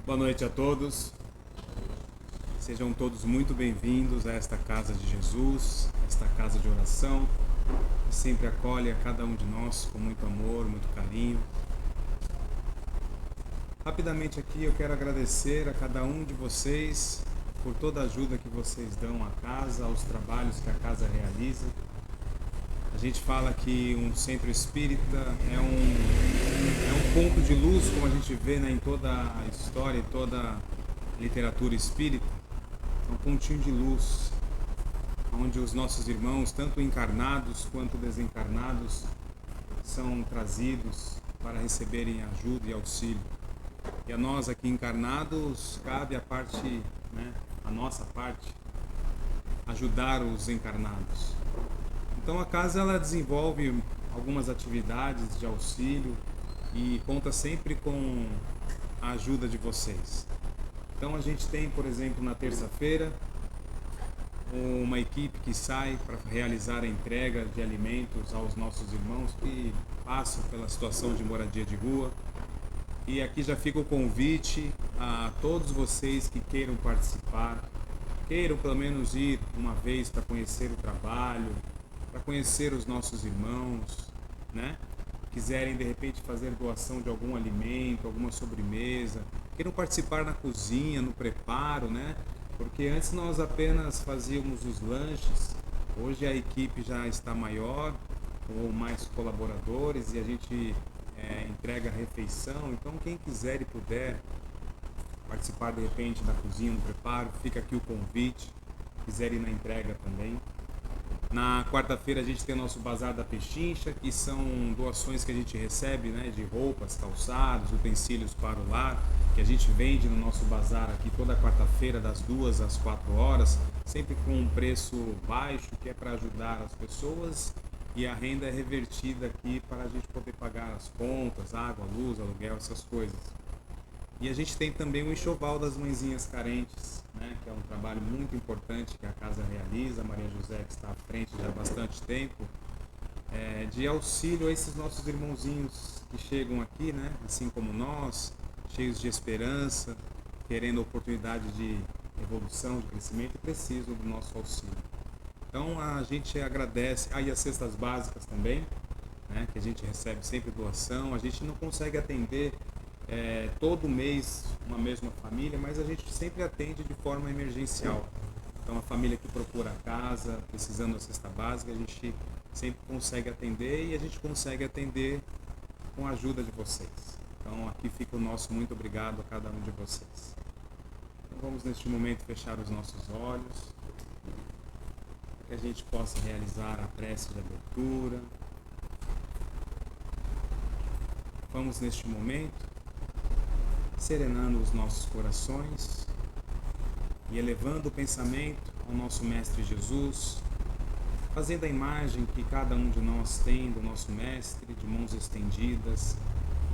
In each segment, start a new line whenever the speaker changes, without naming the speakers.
Boa noite a todos. Sejam todos muito bem-vindos a esta casa de Jesus, esta casa de oração, que sempre acolhe a cada um de nós com muito amor, muito carinho. Rapidamente aqui eu quero agradecer a cada um de vocês por toda a ajuda que vocês dão à casa, aos trabalhos que a casa realiza. A gente fala que um centro espírita é um ponto de luz, como a gente vê, né, em toda a história e toda a literatura espírita. É um pontinho de luz, onde os nossos irmãos, tanto encarnados quanto desencarnados, são trazidos para receberem ajuda e auxílio. E a nós aqui encarnados cabe a parte, né, a nossa parte, ajudar os encarnados. Então a casa ela desenvolve algumas atividades de auxílio e conta sempre com a ajuda de vocês. Então a gente tem, por exemplo, na terça-feira, uma equipe que sai para realizar a entrega de alimentos aos nossos irmãos que passam pela situação de moradia de rua. E aqui já fica o convite a todos vocês que queiram participar, queiram pelo menos ir uma vez para conhecer o trabalho, para conhecer os nossos irmãos, né? Quiserem de repente fazer doação de algum alimento, alguma sobremesa, queiram participar na cozinha, no preparo, né? Porque antes nós apenas fazíamos os lanches, hoje a equipe já está maior, com mais colaboradores e a gente entrega a refeição. Então quem quiser e puder participar de repente da cozinha, no preparo, fica aqui o convite, quiser ir na entrega também. Na quarta-feira a gente tem o nosso Bazar da Pechincha, que são doações que a gente recebe, né, de roupas, calçados, utensílios para o lar, que a gente vende no nosso bazar aqui toda quarta-feira das 2 às 4 horas, sempre com um preço baixo, que é para ajudar as pessoas, e a renda é revertida aqui para a gente poder pagar as contas, água, luz, aluguel, essas coisas. E a gente tem também o enxoval das mãezinhas carentes, né, que é um trabalho muito importante que a casa realiza, a Maria José que está à frente já há bastante tempo, de auxílio a esses nossos irmãozinhos que chegam aqui, né, assim como nós, cheios de esperança, querendo oportunidade de evolução, de crescimento e precisam do nosso auxílio. Então a gente agradece, e as cestas básicas também, né, que a gente recebe sempre doação, a gente não consegue atender todo mês uma mesma família, mas a gente sempre atende de forma emergencial. Então a família que procura a casa, precisando da cesta básica, a gente sempre consegue atender e a gente consegue atender com a ajuda de vocês. Então aqui fica o nosso muito obrigado a cada um de vocês. Então vamos neste momento fechar os nossos olhos, para que a gente possa realizar a prece de abertura. Vamos neste momento serenando os nossos corações e elevando o pensamento ao nosso Mestre Jesus, fazendo a imagem que cada um de nós tem do nosso Mestre, de mãos estendidas,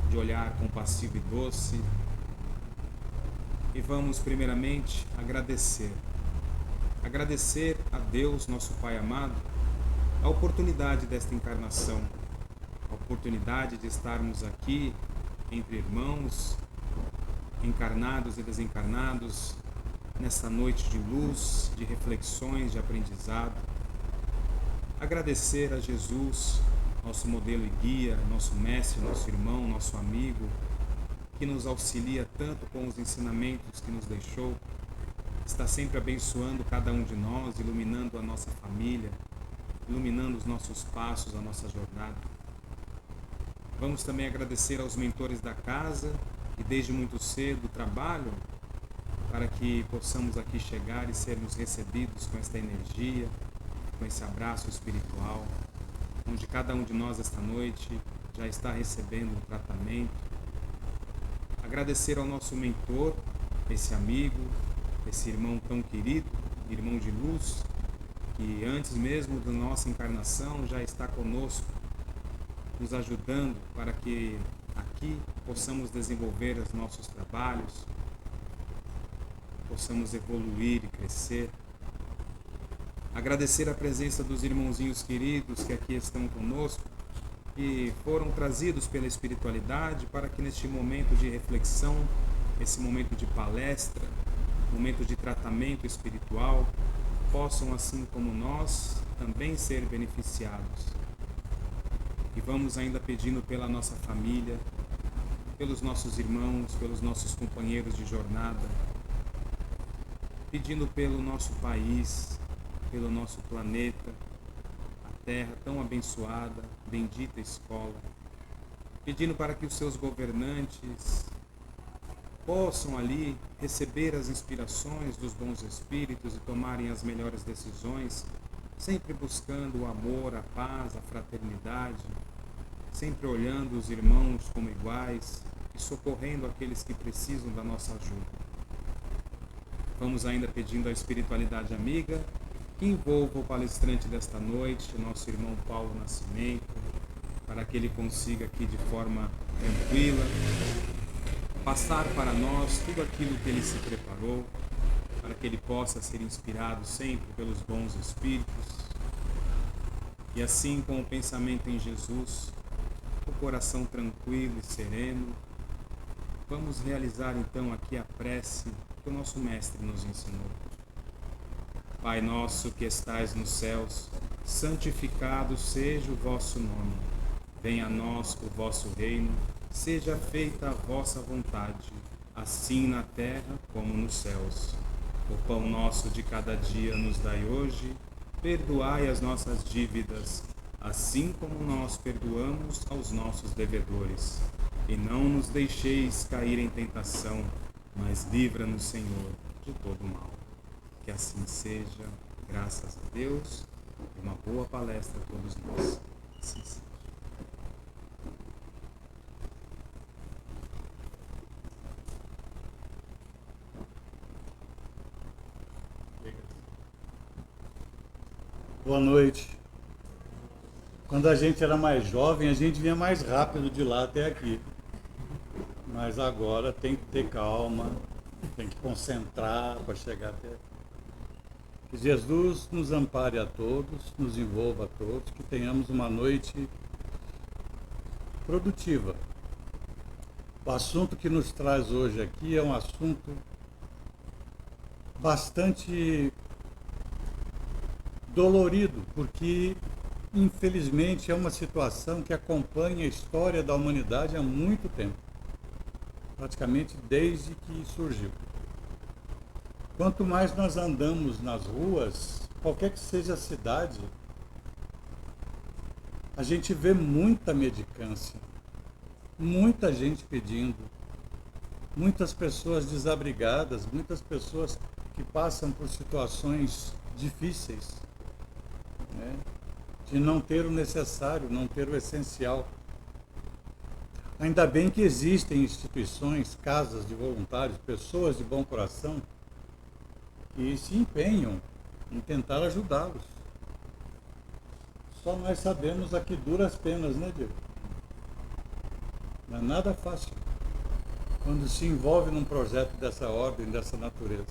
de olhar compassivo e doce. E vamos primeiramente agradecer a Deus, nosso Pai amado, a oportunidade desta encarnação, a oportunidade de estarmos aqui entre irmãos, encarnados e desencarnados, nessa noite de luz, de reflexões, de aprendizado. Agradecer a Jesus, nosso modelo e guia, nosso mestre, nosso irmão, nosso amigo, que nos auxilia tanto com os ensinamentos que nos deixou, está sempre abençoando cada um de nós, iluminando a nossa família, iluminando os nossos passos, a nossa jornada. Vamos também agradecer aos mentores da casa, que desde muito cedo trabalham para que possamos aqui chegar e sermos recebidos com esta energia, com esse abraço espiritual, onde cada um de nós esta noite já está recebendo um tratamento. Agradecer ao nosso mentor, esse amigo, esse irmão tão querido, irmão de luz, que antes mesmo da nossa encarnação já está conosco, nos ajudando para que aqui possamos desenvolver os nossos trabalhos, possamos evoluir e crescer. Agradecer a presença dos irmãozinhos queridos que aqui estão conosco e foram trazidos pela espiritualidade para que neste momento de reflexão esse momento de palestra, momento de tratamento espiritual, possam, assim como nós, também ser beneficiados. E vamos ainda pedindo pela nossa família, pelos nossos irmãos, pelos nossos companheiros de jornada, pedindo pelo nosso país, pelo nosso planeta, a terra tão abençoada, bendita escola, pedindo para que os seus governantes possam ali receber as inspirações dos bons espíritos e tomarem as melhores decisões, sempre buscando o amor, a paz, a fraternidade, sempre olhando os irmãos como iguais e socorrendo aqueles que precisam da nossa ajuda. Vamos ainda pedindo a espiritualidade amiga que envolva o palestrante desta noite, nosso irmão Paulo Nascimento, para que ele consiga aqui de forma tranquila passar para nós tudo aquilo que ele se preparou, para que ele possa ser inspirado sempre pelos bons espíritos. E assim, com o pensamento em Jesus, o coração tranquilo e sereno, vamos realizar então aqui a prece que o nosso Mestre nos ensinou. Pai nosso que estais nos céus, santificado seja o vosso nome. Venha a nós o vosso reino, seja feita a vossa vontade, assim na terra como nos céus. O pão nosso de cada dia nos dai hoje, perdoai as nossas dívidas, assim como nós perdoamos aos nossos devedores. E não nos deixeis cair em tentação, mas livra-nos, Senhor, de todo mal. Que assim seja, graças a Deus, e uma boa palestra a todos nós. Assim seja.
Boa noite. Quando a gente era mais jovem, a gente vinha mais rápido de lá até aqui. Mas agora tem que ter calma, tem que concentrar para chegar até aqui. Que Jesus nos ampare a todos, nos envolva a todos, que tenhamos uma noite produtiva. O assunto que nos traz hoje aqui é um assunto bastante dolorido, porque infelizmente é uma situação que acompanha a história da humanidade há muito tempo, praticamente desde que surgiu. Quanto mais nós andamos nas ruas, qualquer que seja a cidade, a gente vê muita mendicância, muita gente pedindo, muitas pessoas desabrigadas, muitas pessoas que passam por situações difíceis, né? De não ter o necessário, não ter o essencial. Ainda bem que existem instituições, casas de voluntários, pessoas de bom coração que se empenham em tentar ajudá-los. Só nós sabemos a que duras penas, né, Diego? Não é nada fácil quando se envolve num projeto dessa ordem, dessa natureza.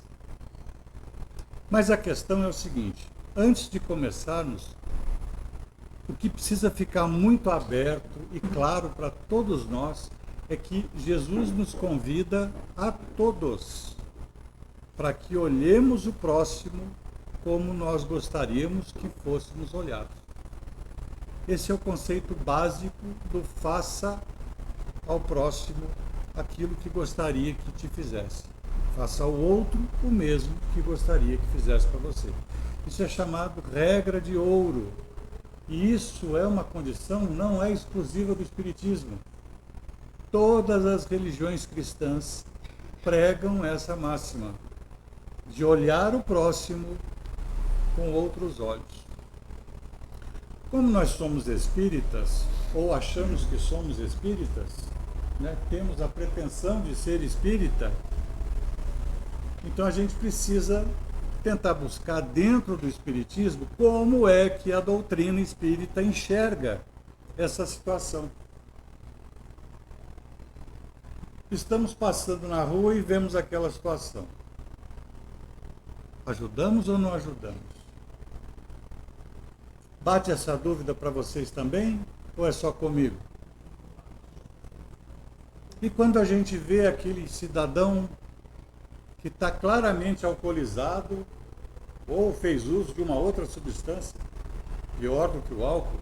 Mas a questão é o seguinte: antes de começarmos, o que precisa ficar muito aberto e claro para todos nós é que Jesus nos convida a todos para que olhemos o próximo como nós gostaríamos que fôssemos olhados. Esse é o conceito básico do faça ao próximo aquilo que gostaria que te fizesse. Faça ao outro o mesmo que gostaria que fizesse para você. Isso é chamado regra de ouro. E isso é uma condição, não é exclusiva do Espiritismo. Todas as religiões cristãs pregam essa máxima, de olhar o próximo com outros olhos. Como nós somos espíritas, ou achamos que somos espíritas, né, temos a pretensão de ser espírita, então a gente precisa tentar buscar dentro do Espiritismo como é que a doutrina espírita enxerga essa situação. Estamos passando na rua e vemos aquela situação. Ajudamos ou não ajudamos? Bate essa dúvida para vocês também? Ou é só comigo? E quando a gente vê aquele cidadão que está claramente alcoolizado ou fez uso de uma outra substância, pior do que o álcool,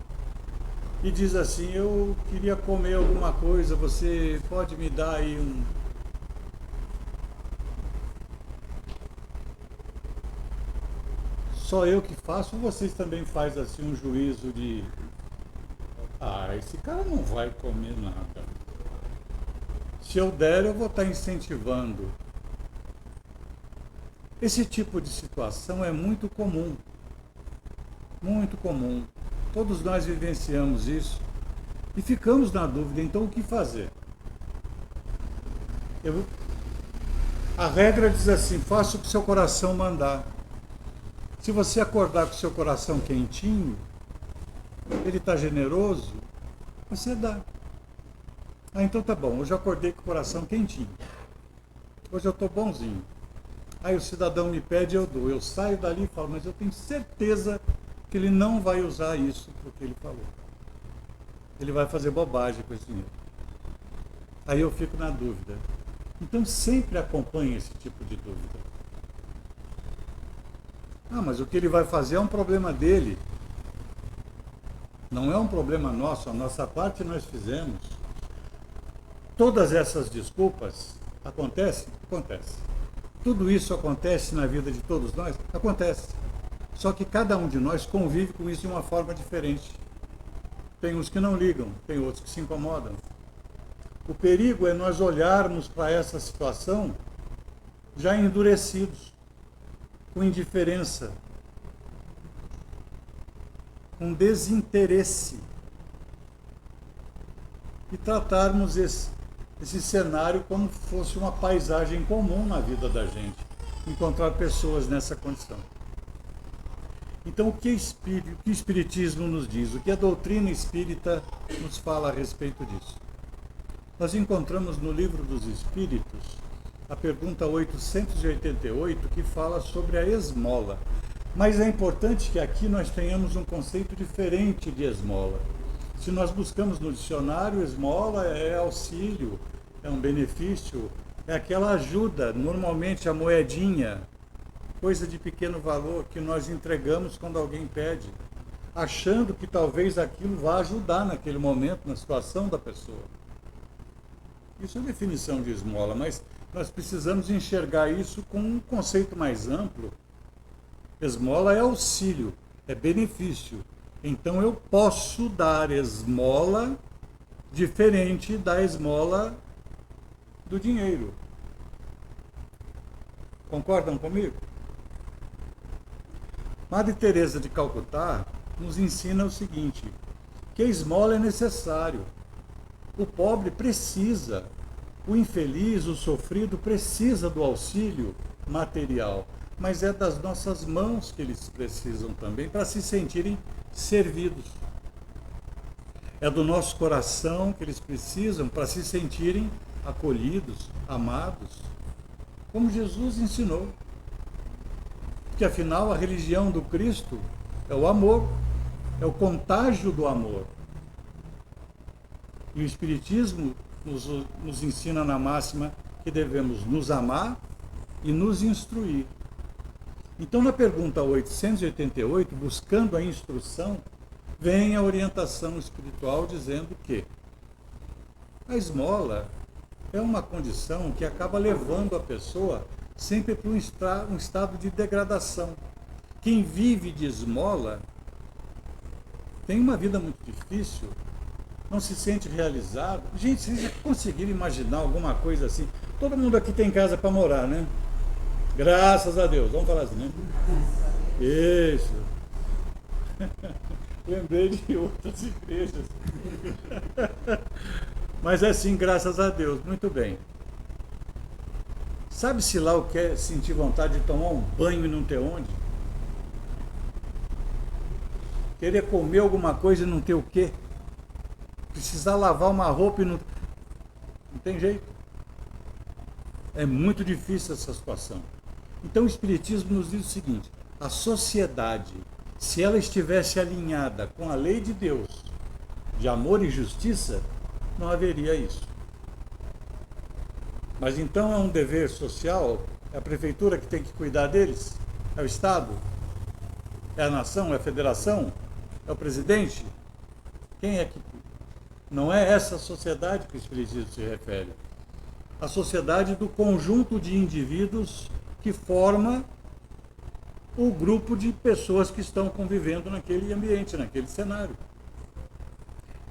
e diz assim, eu queria comer alguma coisa, você pode me dar aí um... Só eu que faço ou vocês também fazem assim um juízo de... Ah, esse cara não vai comer nada. Se eu der, eu vou estar incentivando. Esse tipo de situação é muito comum. Muito comum. Todos nós vivenciamos isso e ficamos na dúvida, então o que fazer? A regra diz assim, faça o que seu coração mandar. Se você acordar com o seu coração quentinho, ele está generoso, você dá. Ah, então tá bom, hoje eu acordei com o coração quentinho. Hoje eu estou bonzinho. Aí o cidadão me pede, eu dou. Eu saio dali e falo, mas eu tenho certeza que ele não vai usar isso porque ele falou. Ele vai fazer bobagem com esse dinheiro. Aí eu fico na dúvida. Então sempre acompanhe esse tipo de dúvida. Ah, mas o que ele vai fazer é um problema dele. Não é um problema nosso, a nossa parte nós fizemos. Todas essas desculpas acontecem? Acontece. Tudo isso acontece na vida de todos nós? Acontece. Só que cada um de nós convive com isso de uma forma diferente. Tem uns que não ligam, tem outros que se incomodam. O perigo é nós olharmos para essa situação já endurecidos, com indiferença, com desinteresse, e tratarmos esse cenário como fosse uma paisagem comum na vida da gente, encontrar pessoas nessa condição. Então, o que o Espiritismo nos diz? O que a doutrina espírita nos fala a respeito disso? Nós encontramos no Livro dos Espíritos a pergunta 888, que fala sobre a esmola. Mas é importante que aqui nós tenhamos um conceito diferente de esmola. Se nós buscamos no dicionário, esmola é auxílio, é um benefício, é aquela ajuda, normalmente a moedinha, coisa de pequeno valor que nós entregamos quando alguém pede, achando que talvez aquilo vá ajudar naquele momento, na situação da pessoa. Isso é a definição de esmola, mas nós precisamos enxergar isso com um conceito mais amplo. Esmola é auxílio, é benefício. Então eu posso dar esmola diferente da esmola do dinheiro. Concordam comigo? Madre Teresa de Calcutá nos ensina o seguinte, que a esmola é necessário. O pobre precisa, o infeliz, o sofrido precisa do auxílio material, mas é das nossas mãos que eles precisam também para se sentirem servidos. É do nosso coração que eles precisam para se sentirem acolhidos, amados, como Jesus ensinou. Porque afinal a religião do Cristo é o amor, é o contágio do amor. E o Espiritismo nos ensina na máxima que devemos nos amar e nos instruir. Então, na pergunta 888, buscando a instrução, vem a orientação espiritual dizendo que a esmola é uma condição que acaba levando a pessoa sempre para um estado de degradação. Quem vive de esmola tem uma vida muito difícil, não se sente realizado. Gente, vocês já conseguiram imaginar alguma coisa assim? Todo mundo aqui tem casa para morar, né? Graças a Deus, vamos falar assim, né? Isso. Lembrei de outras igrejas. Mas é assim, graças a Deus, muito bem. Sabe-se lá o que é sentir vontade de tomar um banho e não ter onde? Querer comer alguma coisa e não ter o quê? Precisar lavar uma roupa e não tem jeito. É muito difícil essa situação. Então o Espiritismo nos diz o seguinte, a sociedade, se ela estivesse alinhada com a lei de Deus, de amor e justiça, não haveria isso. Mas então é um dever social? É a prefeitura que tem que cuidar deles? É o Estado? É a nação? É a federação? É o presidente? Quem é que... Não é essa sociedade que o Espiritismo se refere. A sociedade do conjunto de indivíduos que forma o grupo de pessoas que estão convivendo naquele ambiente, naquele cenário.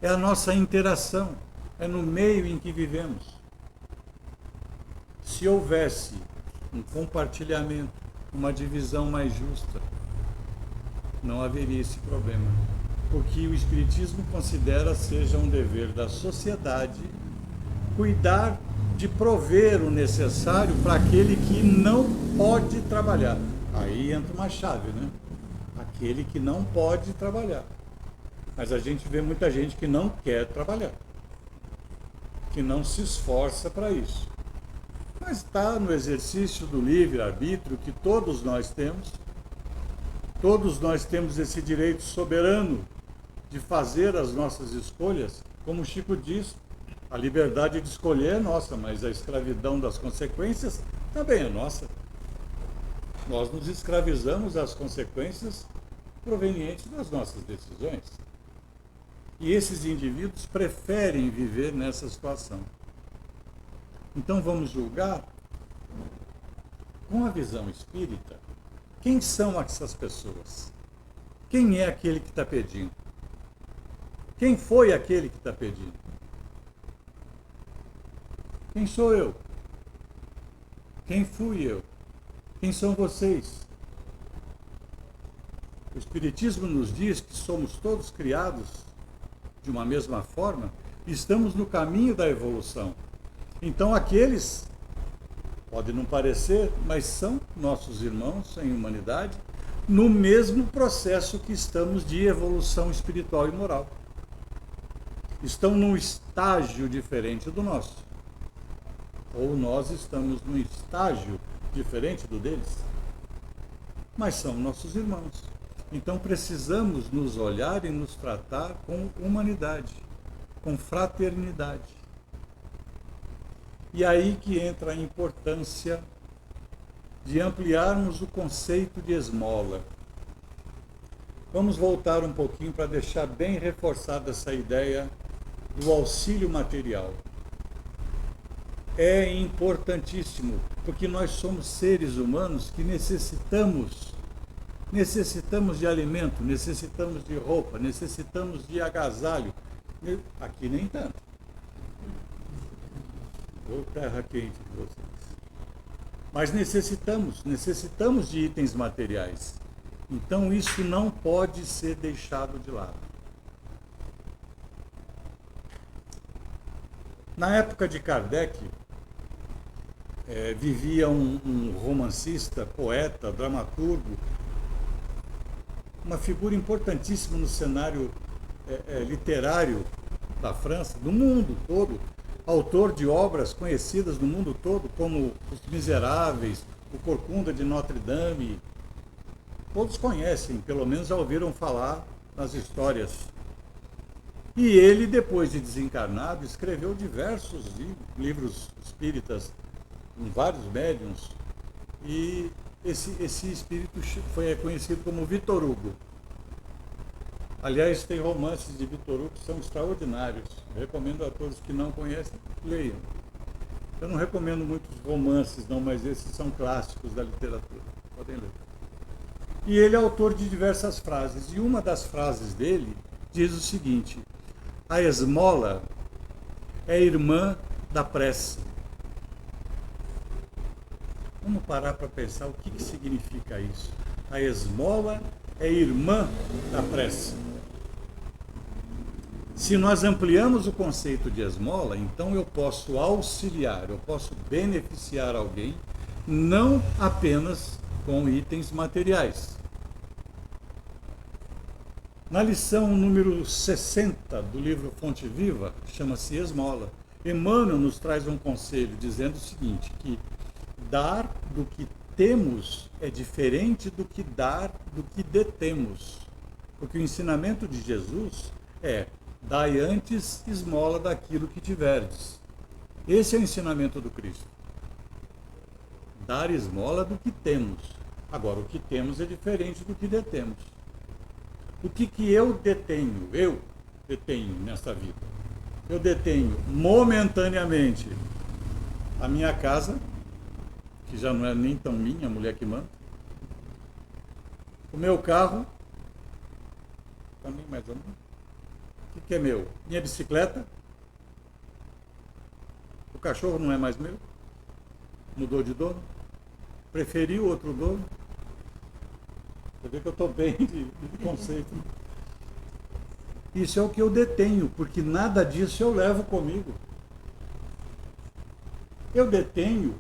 É a nossa interação, é no meio em que vivemos. Se houvesse um compartilhamento, uma divisão mais justa, não haveria esse problema. Porque o Espiritismo considera seja um dever da sociedade cuidar de prover o necessário para aquele que não pode trabalhar. Aí entra uma chave, né? Aquele que não pode trabalhar. Mas a gente vê muita gente que não quer trabalhar, que não se esforça para isso. Mas está no exercício do livre-arbítrio que todos nós temos. Todos nós temos esse direito soberano de fazer as nossas escolhas. Como o Chico diz, a liberdade de escolher é nossa, mas a escravidão das consequências também é nossa. Nós nos escravizamos às consequências provenientes das nossas decisões. E esses indivíduos preferem viver nessa situação. Então vamos julgar com a visão espírita quem são essas pessoas. Quem é aquele que está pedindo? Quem foi aquele que está pedindo? Quem sou eu? Quem fui eu? Quem são vocês? O Espiritismo nos diz que somos todos criados de uma mesma forma e estamos no caminho da evolução. Então aqueles, pode não parecer, mas são nossos irmãos em humanidade, no mesmo processo que estamos de evolução espiritual e moral. Estão num estágio diferente do nosso. Ou nós estamos num estágio diferente do deles. Mas são nossos irmãos. Então precisamos nos olhar e nos tratar com humanidade, com fraternidade. E aí que entra a importância de ampliarmos o conceito de esmola. Vamos voltar um pouquinho para deixar bem reforçada essa ideia do auxílio material. É importantíssimo, porque nós somos seres humanos que necessitamos de alimento, necessitamos de roupa, necessitamos de agasalho. Aqui nem tanto. Ou terra quente de vocês. Mas necessitamos de itens materiais. Então isso não pode ser deixado de lado. Na época de Kardec, vivia um romancista, poeta, dramaturgo, uma figura importantíssima no cenário literário da França, do mundo todo, autor de obras conhecidas no mundo todo, como Os Miseráveis, O Corcunda de Notre Dame. Todos conhecem, pelo menos já ouviram falar nas histórias. E ele, depois de desencarnado, escreveu diversos livros espíritas, com vários médiuns, e esse espírito foi conhecido como Victor Hugo. Aliás, tem romances de Victor Hugo que são extraordinários. Eu recomendo a todos que não conhecem, leiam. Eu não recomendo muitos romances, não, mas esses são clássicos da literatura. Podem ler. E ele é autor de diversas frases. E uma das frases dele diz o seguinte: a esmola é irmã da prece. Vamos parar para pensar o que significa isso. A esmola é irmã da prece. Se nós ampliamos o conceito de esmola, então eu posso auxiliar, eu posso beneficiar alguém, não apenas com itens materiais. Na lição número 60 do livro Fonte Viva, chama-se Esmola, Emmanuel nos traz um conselho dizendo o seguinte, que dar do que temos é diferente do que dar do que detemos. Porque o ensinamento de Jesus é: dai antes esmola daquilo que tiverdes. Esse é o ensinamento do Cristo. dar esmola do que temos. Agora, o que temos é diferente do que detemos. O que eu detenho? Eu detenho nessa vida. Eu detenho momentaneamente a minha casa, que já não é nem tão minha, a mulher que manda. O meu carro, também mais ou menos. O que é meu? Minha bicicleta. O cachorro não é mais meu. Mudou de dono. Preferi o outro dono. Você vê que eu estou bem de conceito. Isso é o que eu detenho, porque nada disso eu levo comigo. Eu detenho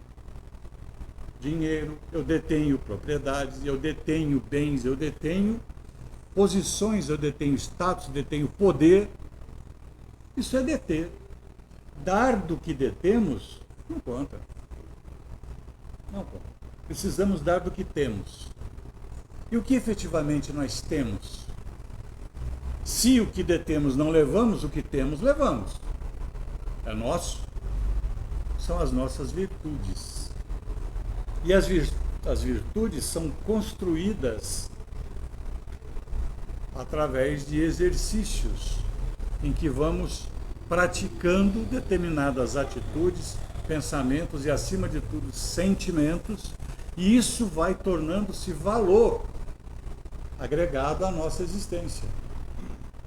dinheiro, eu detenho propriedades, eu detenho bens, eu detenho posições, eu detenho status, eu detenho poder. Isso é deter. Dar do que detemos não conta. Não conta. Precisamos dar do que temos. E o que efetivamente nós temos? Se o que detemos não levamos, o que temos, levamos. É nosso. São as nossas virtudes. E as virtudes são construídas através de exercícios em que vamos praticando determinadas atitudes, pensamentos e, acima de tudo, sentimentos, e isso vai tornando-se valor agregado à nossa existência.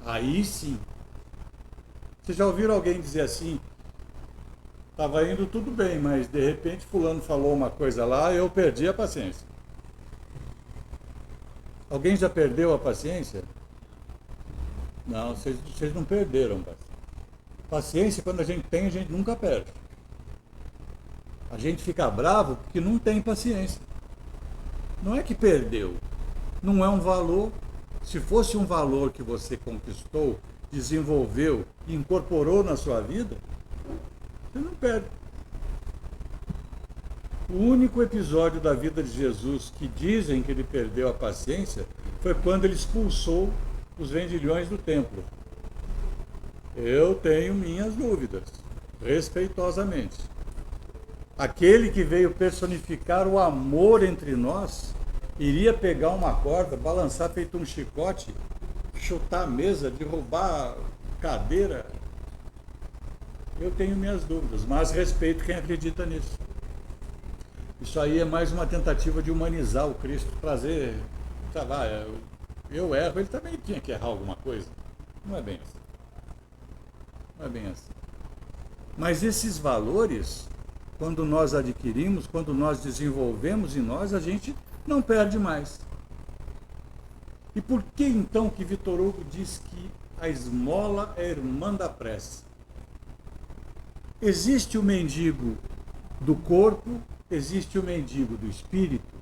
Aí sim. Vocês já ouviram alguém dizer assim: estava indo tudo bem, mas de repente fulano falou uma coisa lá e eu perdi a paciência. Alguém já perdeu a paciência? Não, vocês não perderam. Paciência, quando a gente tem, a gente nunca perde. A gente fica bravo porque não tem paciência. Não é que perdeu. Não é um valor. Se fosse um valor que você conquistou, desenvolveu e incorporou na sua vida, você não perde. O único episódio da vida de Jesus que dizem que ele perdeu a paciência foi quando ele expulsou os vendilhões do templo. Eu tenho minhas dúvidas, respeitosamente. Aquele que veio personificar o amor entre nós iria pegar uma corda, balançar feito um chicote, chutar a mesa, derrubar a cadeira. Eu tenho minhas dúvidas, mas respeito quem acredita nisso. Isso aí é mais uma tentativa de humanizar o Cristo, trazer, sei lá, eu erro, ele também tinha que errar alguma coisa. Não é bem assim. Não é bem assim. Mas esses valores, quando nós adquirimos, quando nós desenvolvemos em nós, a gente não perde mais. E por que então que Vitor Hugo diz que a esmola é irmã da prece? Existe o mendigo do corpo, existe o mendigo do espírito,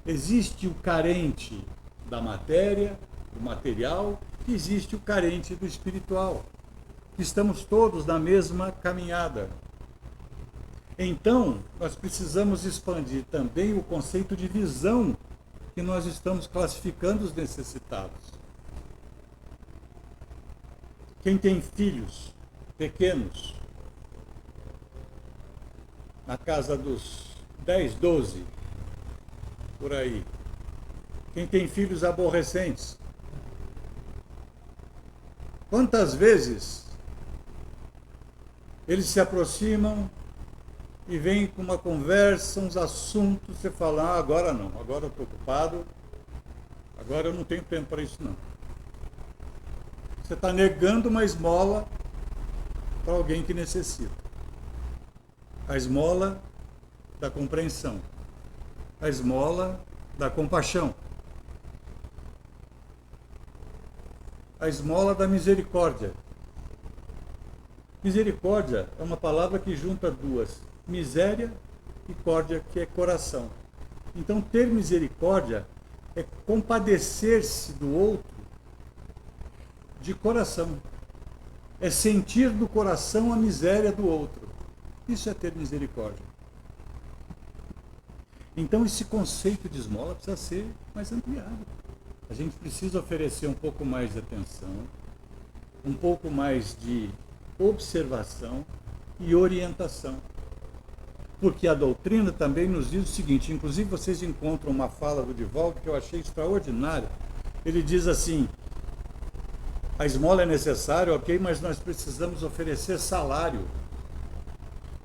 existe o carente da matéria, do material, e existe o carente do espiritual. Estamos todos na mesma caminhada. Então, nós precisamos expandir também o conceito de visão que nós estamos classificando os necessitados. Quem tem filhos pequenos, na casa dos 10, 12, por aí. Quem tem filhos aborrecentes. Quantas vezes eles se aproximam e vem com uma conversa, uns assuntos, você fala, agora não, agora eu estou ocupado, agora eu não tenho tempo para isso não. Você está negando uma esmola para alguém que necessita. A esmola da compreensão, a esmola da compaixão, a esmola da misericórdia. Misericórdia é uma palavra que junta duas, miséria e córdia, que é coração. Então, ter misericórdia é compadecer-se do outro de coração. É sentir do coração a miséria do outro. Isso é ter misericórdia. Então, esse conceito de esmola precisa ser mais ampliado. A gente precisa oferecer um pouco mais de atenção, um pouco mais de observação e orientação. Porque a doutrina também nos diz o seguinte, inclusive vocês encontram uma fala do Divaldo que eu achei extraordinária. Ele diz assim, a esmola é necessária, ok, mas nós precisamos oferecer salário.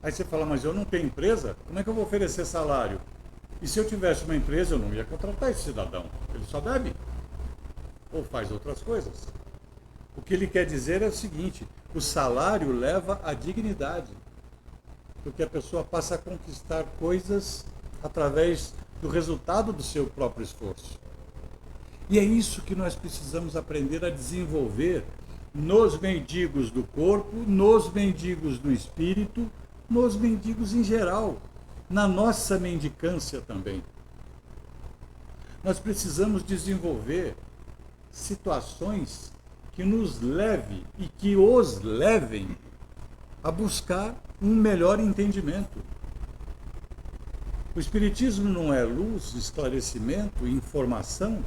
Aí você fala, mas eu não tenho empresa? Como é que eu vou oferecer salário? E se eu tivesse uma empresa, eu não ia contratar esse cidadão. Ele só bebe. Ou faz outras coisas. O que ele quer dizer é o seguinte, o salário leva à dignidade. Porque a pessoa passa a conquistar coisas através do resultado do seu próprio esforço. E é isso que nós precisamos aprender a desenvolver nos mendigos do corpo, nos mendigos do espírito, nos mendigos em geral, na nossa mendicância também. Nós precisamos desenvolver situações que nos levem e que os levem a buscar um melhor entendimento. O Espiritismo não é luz, esclarecimento, informação.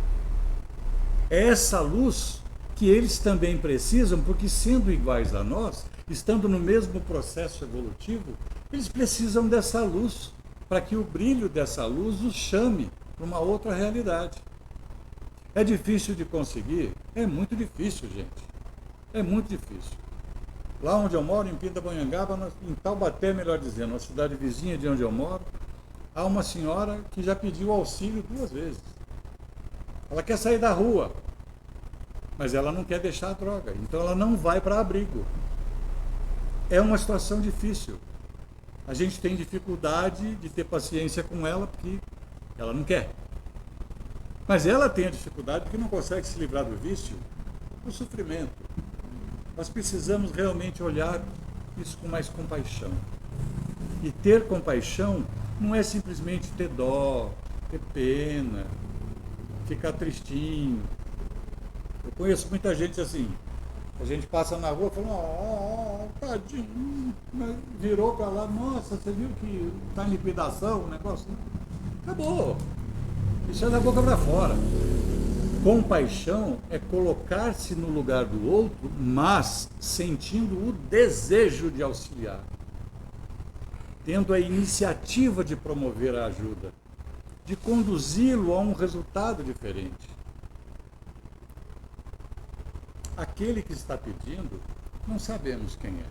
É essa luz que eles também precisam, porque sendo iguais a nós, estando no mesmo processo evolutivo, eles precisam dessa luz, para que o brilho dessa luz os chame para uma outra realidade. É difícil de conseguir? É muito difícil, gente. É muito difícil. Lá onde eu moro, em Pindamonhangaba, em Taubaté, melhor dizendo, uma cidade vizinha de onde eu moro, há uma senhora que já pediu auxílio 2 vezes. Ela quer sair da rua, mas ela não quer deixar a droga, então ela não vai para abrigo. É uma situação difícil. A gente tem dificuldade de ter paciência com ela porque ela não quer. Mas ela tem a dificuldade porque não consegue se livrar do vício, do sofrimento. Nós precisamos realmente olhar isso com mais compaixão. E ter compaixão não é simplesmente ter dó, ter pena, ficar tristinho. Eu conheço muita gente assim, a gente passa na rua e fala, tadinho, virou para lá, nossa, você viu que está em liquidação o negócio? Acabou. Isso é da boca para fora. Compaixão é colocar-se no lugar do outro, mas sentindo o desejo de auxiliar, tendo a iniciativa de promover a ajuda, de conduzi-lo a um resultado diferente. Aquele que está pedindo, não sabemos quem é.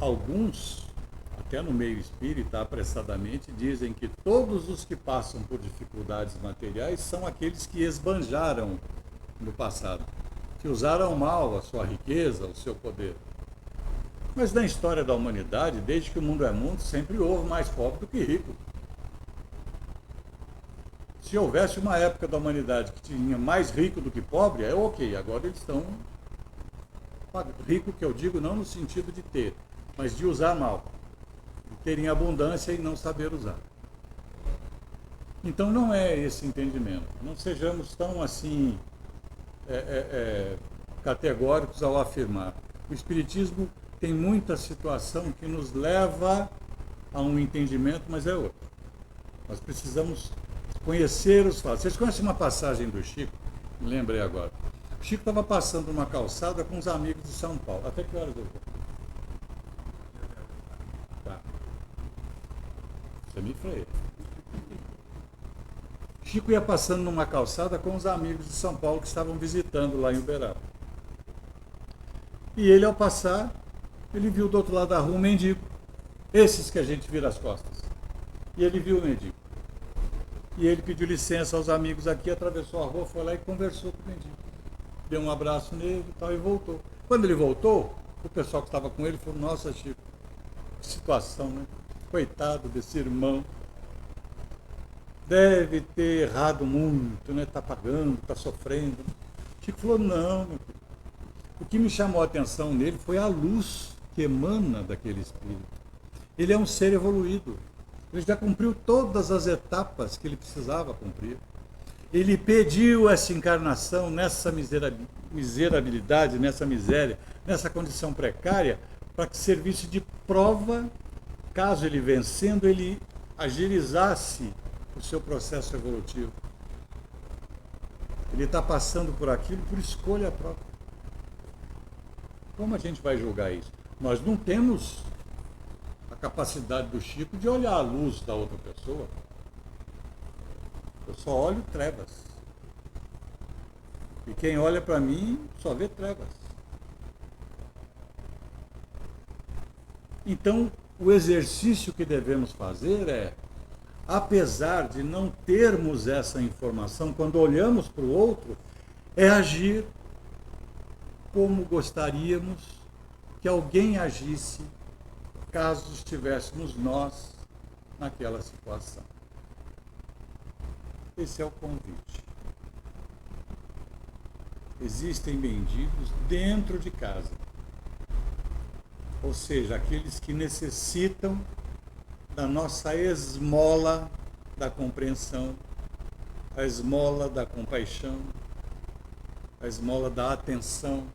Alguns, até no meio espírita, apressadamente, dizem que todos os que passam por dificuldades materiais são aqueles que esbanjaram no passado, que usaram mal a sua riqueza, o seu poder. Mas na história da humanidade, desde que o mundo é mundo, sempre houve mais pobre do que rico. Se houvesse uma época da humanidade que tinha mais rico do que pobre, é ok, agora eles estão rico, que eu digo não no sentido de ter, mas de usar mal, de terem abundância e não saber usar. Então não é esse entendimento, não sejamos tão assim categóricos ao afirmar. O Espiritismo tem muita situação que nos leva a um entendimento, mas é outro. Nós precisamos conhecer os fatos. Vocês conhecem uma passagem do Chico? Me lembrei agora. O Chico estava passando uma calçada com os amigos de São Paulo. Até que horas eu vou? Tá. Você me freia. Chico ia passando numa calçada com os amigos de São Paulo que estavam visitando lá em Uberaba. E ele, ao passar, ele viu do outro lado da rua um mendigo. Esses que a gente vira as costas. E ele viu o mendigo. E ele pediu licença aos amigos aqui, atravessou a rua, foi lá e conversou com o mendigo. Deu um abraço nele e tal, e voltou. Quando ele voltou, o pessoal que estava com ele falou, nossa, Chico, que situação, né? Coitado desse irmão. Deve ter errado muito, né? Está pagando, está sofrendo. Chico falou, não, meu filho. O que me chamou a atenção nele foi a luz que emana daquele espírito. Ele é um ser evoluído. Ele já cumpriu todas as etapas que ele precisava cumprir. Ele pediu essa encarnação nessa miserabilidade, nessa miséria, nessa condição precária, para que servisse de prova, caso ele vencendo, ele agilizasse o seu processo evolutivo. Ele está passando por aquilo por escolha própria. Como a gente vai julgar isso? Nós não temos a capacidade do Chico de olhar a luz da outra pessoa. Eu só olho trevas. E quem olha para mim só vê trevas. Então, o exercício que devemos fazer é, apesar de não termos essa informação, quando olhamos para o outro, é agir como gostaríamos que alguém agisse caso estivéssemos nós naquela situação. Esse é o convite. Existem mendigos dentro de casa, ou seja, aqueles que necessitam da nossa esmola da compreensão, a esmola da compaixão, a esmola da atenção,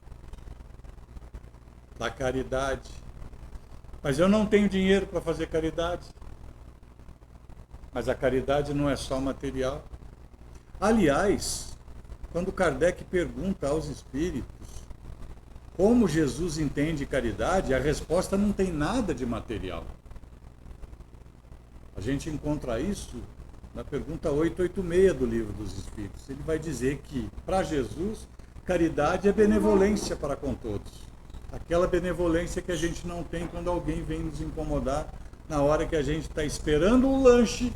da caridade. Mas eu não tenho dinheiro para fazer caridade. Mas a caridade não é só material. Aliás, quando Kardec pergunta aos espíritos como Jesus entende caridade, a resposta não tem nada de material. A gente encontra isso na pergunta 886 do Livro dos Espíritos. Ele vai dizer que, para Jesus, caridade é benevolência para com todos. Aquela benevolência que a gente não tem quando alguém vem nos incomodar na hora que a gente está esperando o lanche